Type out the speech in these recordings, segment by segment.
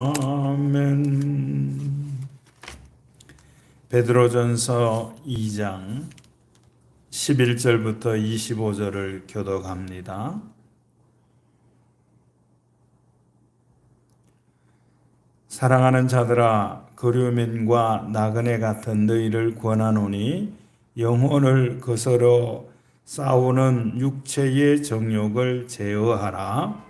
아멘. 베드로전서 2장 11절부터 25절을 교독합니다. 사랑하는 자들아, 그루민과 나그네 같은 너희를 권하노니 영혼을 거스러 싸우는 육체의 정욕을 제어하라.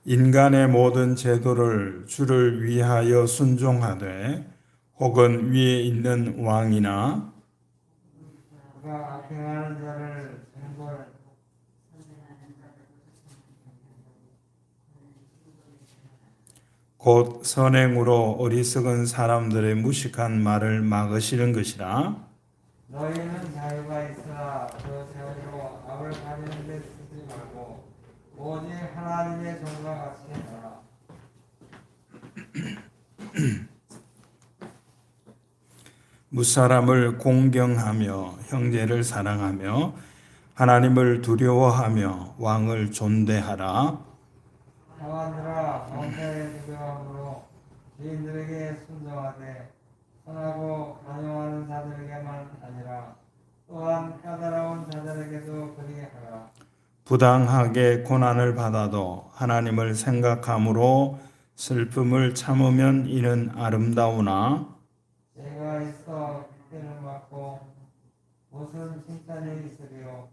인간의 모든 제도를 주를 위하여 순종하되 혹은 위에 있는 왕이나 그가 악행하는 자를 곧 선행으로 어리석은 사람들의 무식한 말을 막으시는 것이라. 너희는 자유가 있으나 그 자유로 악을 가리는 데 쓰지 말고 오직 하나님의 종과 같이 하라. 무사람을 공경하며 형제를 사랑하며 하나님을 두려워하며 왕을 존대하라. 자만들아 왕자의 두려움으로 주인들에게 순종하되 선하고 간용하는 자들에게만 아니라 또한 까다로운 자들에게도 그리 하라. 부당하게 고난을 받아도 하나님을 생각함으로 슬픔을 참으면 이는 아름다우나 죄가 있어 핍대를 받고 무슨 칭찬이 있으리요.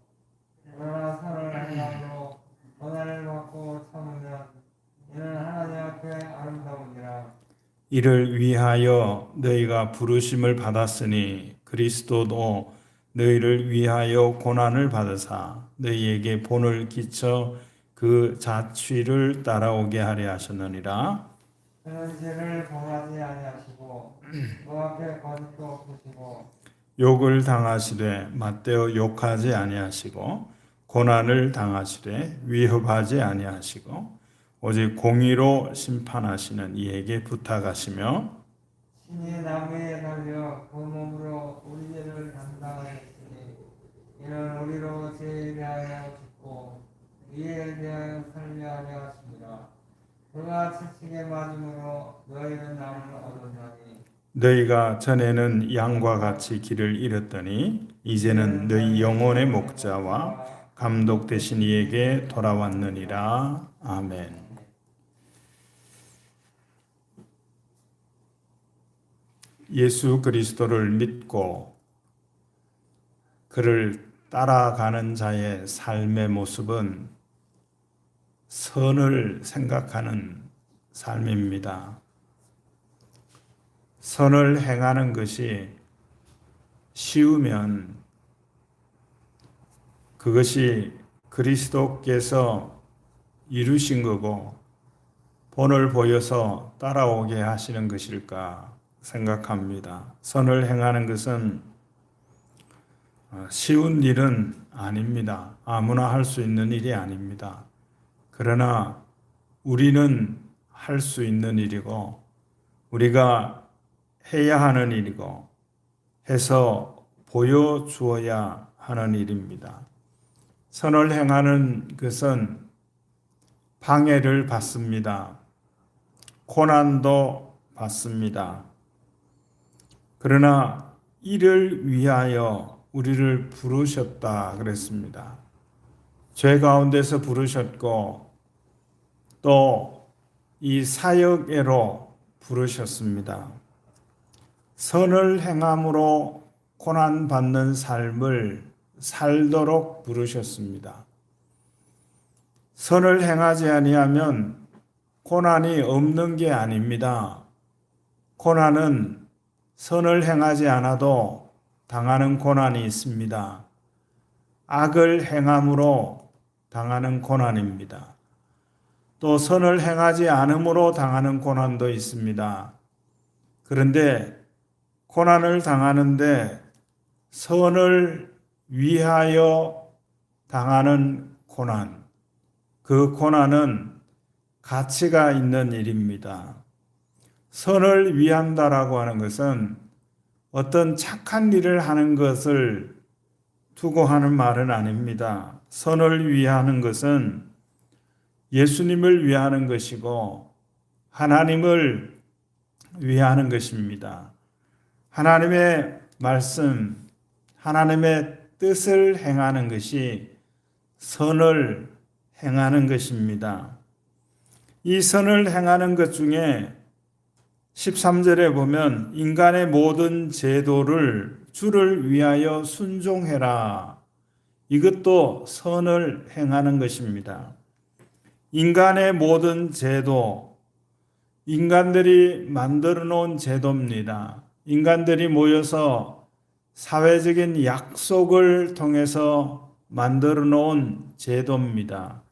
그러나 선을 행함으로 고난을 받고 참으면 이는 하나님 앞에 아름다우니라. 이를 위하여 너희가 부르심을 받았으니 그리스도도 너희를 위하여 고난을 받으사 너희에게 본을 끼쳐 그 자취를 따라오게 하려 하셨느니라. 그는 죄를 범하지 아니하시고 그 앞에 거짓도 없으시고 욕을 당하시되 맞대어 욕하지 아니하시고 고난을 당하시되 위협하지 아니하시고 오직 공의로 심판하시는 이에게 부탁하시며 신이 나무에 달려 그 몸으로 우리 죄를 담당하셨으니 이는 우리로 죄에 대하여 죽고 의에 대하여 살려 하려 하십니다. 그가 채찍에 맞음으로 너희는 남을 얻었나니 너희가 전에는 양과 같이 길을 잃었더니 이제는 너희 영혼의 목자와 감독 되신 이에게 돌아왔느니라. 아멘. 예수 그리스도를 믿고 그를 따라가는 자의 삶의 모습은 선을 생각하는 삶입니다. 선을 행하는 것이 쉬우면 그것이 그리스도께서 이루신 거고 본을 보여서 따라오게 하시는 것일까 생각합니다. 선을 행하는 것은 쉬운 일은 아닙니다. 아무나 할 수 있는 일이 아닙니다. 그러나 우리는 할 수 있는 일이고 우리가 해야 하는 일이고 해서 보여주어야 하는 일입니다. 선을 행하는 것은 방해를 받습니다. 고난도 받습니다. 그러나 이를 위하여 우리를 부르셨다 그랬습니다. 죄 가운데서 부르셨고 또 이 사역애로 부르셨습니다. 선을 행함으로 고난받는 삶을 살도록 부르셨습니다. 선을 행하지 아니하면 고난이 없는 게 아닙니다. 고난은 선을 행하지 않아도 당하는 고난이 있습니다. 악을 행함으로 당하는 고난입니다. 또 선을 행하지 않음으로 당하는 고난도 있습니다. 그런데 고난을 당하는데 선을 위하여 당하는 고난, 그 고난은 가치가 있는 일입니다. 선을 위한다라고 하는 것은 어떤 착한 일을 하는 것을 두고 하는 말은 아닙니다. 선을 위하는 것은 예수님을 위하는 것이고 하나님을 위하는 것입니다. 하나님의 말씀, 하나님의 뜻을 행하는 것이 선을 행하는 것입니다. 이 선을 행하는 것 중에 13절에 보면 인간의 모든 제도를 주를 위하여 순종해라. 이것도 선을 행하는 것입니다. 인간의 모든 제도, 인간들이 만들어 놓은 제도입니다. 인간들이 모여서 사회적인 약속을 통해서 만들어 놓은 제도입니다.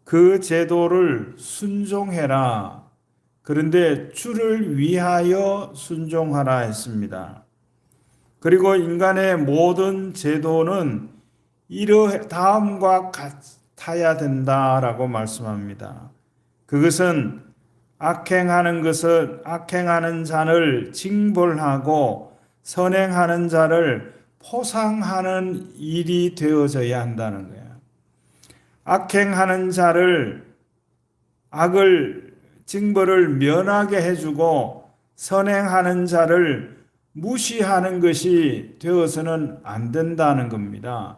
그 제도를 순종해라. 그런데 주를 위하여 순종하라 했습니다. 그리고 인간의 모든 제도는 이러다음과 같아야 된다라고 말씀합니다. 그것은 악행하는 자를 징벌하고 선행하는 자를 포상하는 일이 되어져야 한다는 거예요. 악행하는 자를 악을 징벌을 면하게 해주고 선행하는 자를 무시하는 것이 되어서는 안 된다는 겁니다.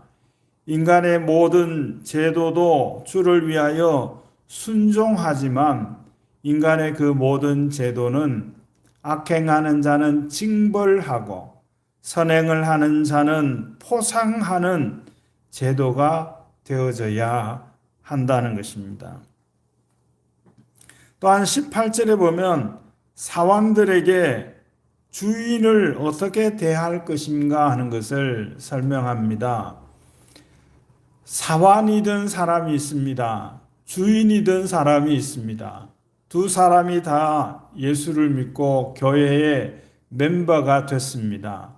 인간의 모든 제도도 주를 위하여 순종하지만 인간의 그 모든 제도는 악행하는 자는 징벌하고 선행을 하는 자는 포상하는 제도가 되어져야 한다는 것입니다. 또한 18절에 보면 사원들에게 주인을 어떻게 대할 것인가 하는 것을 설명합니다. 사원이든 사람이 있습니다. 주인이든 사람이 있습니다. 두 사람이 다 예수를 믿고 교회의 멤버가 됐습니다.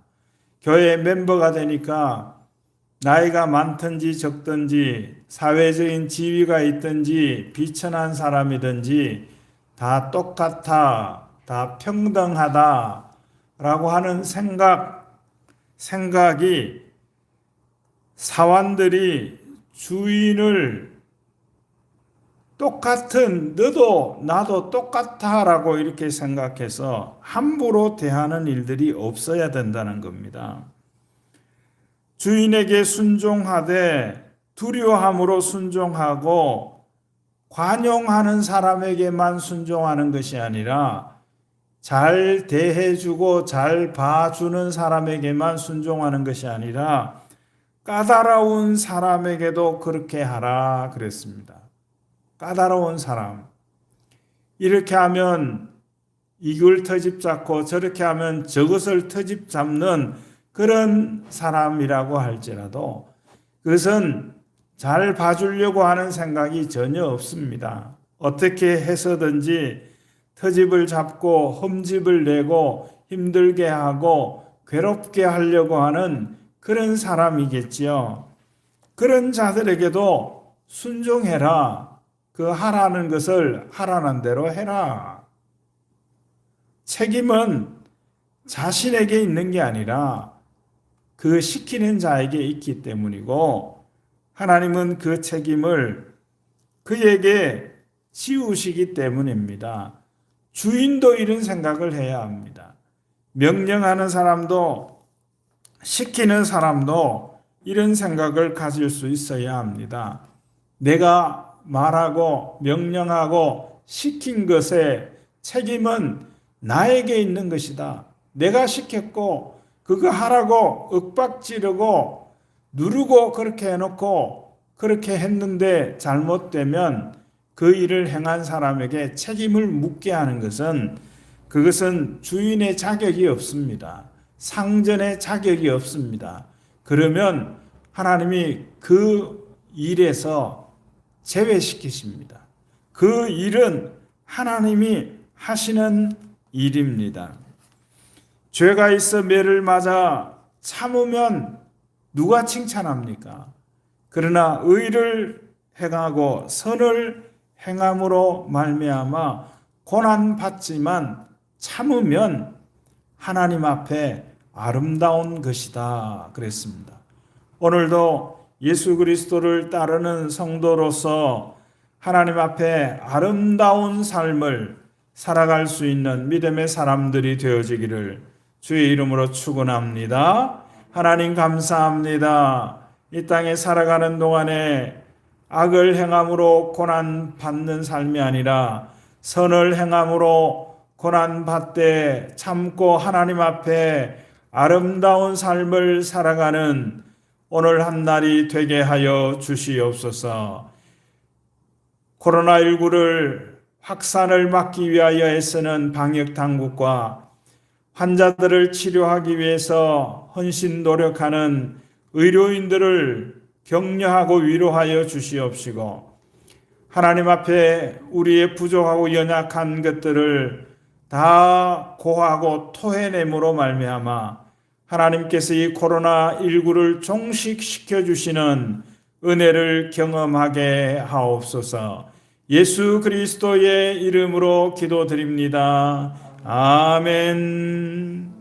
교회의 멤버가 되니까 나이가 많든지 적든지 사회적인 지위가 있든지 비천한 사람이든지 다 똑같아, 다 평등하다라고 하는 생각이 사원들이 주인을 똑같은 너도 나도 똑같아라고 이렇게 생각해서 함부로 대하는 일들이 없어야 된다는 겁니다. 주인에게 순종하되 두려워함으로 순종하고 관용하는 사람에게만 순종하는 것이 아니라 잘 대해주고 잘 봐주는 사람에게만 순종하는 것이 아니라 까다로운 사람에게도 그렇게 하라 그랬습니다. 까다로운 사람. 이렇게 하면 이걸 터집 잡고 저렇게 하면 저것을 터집 잡는 그런 사람이라고 할지라도 그것은 잘 봐주려고 하는 생각이 전혀 없습니다. 어떻게 해서든지 터집을 잡고 흠집을 내고 힘들게 하고 괴롭게 하려고 하는 그런 사람이겠지요. 그런 자들에게도 순종해라. 그 하라는 것을 하라는 대로 해라. 책임은 자신에게 있는 게 아니라 그 시키는 자에게 있기 때문이고 하나님은 그 책임을 그에게 지우시기 때문입니다. 주인도 이런 생각을 해야 합니다. 명령하는 사람도 시키는 사람도 이런 생각을 가질 수 있어야 합니다. 내가 말하고 명령하고 시킨 것의 책임은 나에게 있는 것이다. 내가 시켰고 그거 하라고 윽박지르고 누르고 그렇게 해놓고 그렇게 했는데 잘못되면 그 일을 행한 사람에게 책임을 묻게 하는 것은 그것은 주인의 자격이 없습니다. 상전의 자격이 없습니다. 그러면 하나님이 그 일에서 제외시키십니다. 그 일은 하나님이 하시는 일입니다. 죄가 있어 매를 맞아 참으면 누가 칭찬합니까? 그러나 의를 행하고 선을 행함으로 말미암아 고난 받지만 참으면 하나님 앞에 아름다운 것이다 그랬습니다. 오늘도 예수 그리스도를 따르는 성도로서 하나님 앞에 아름다운 삶을 살아갈 수 있는 믿음의 사람들이 되어지기를 주의 이름으로 축원합니다. 하나님 감사합니다. 이 땅에 살아가는 동안에 악을 행함으로 고난 받는 삶이 아니라 선을 행함으로 고난 받되 참고 하나님 앞에 아름다운 삶을 살아가는 오늘 한 날이 되게 하여 주시옵소서. 코로나19를 확산을 막기 위하여 애쓰는 방역 당국과 환자들을 치료하기 위해서 헌신 노력하는 의료인들을 격려하고 위로하여 주시옵시고, 하나님 앞에 우리의 부족하고 연약한 것들을 다 고하고 토해냄으로 말미암아 하나님께서 이 코로나19를 종식시켜 주시는 은혜를 경험하게 하옵소서. 예수 그리스도의 이름으로 기도드립니다. 아멘.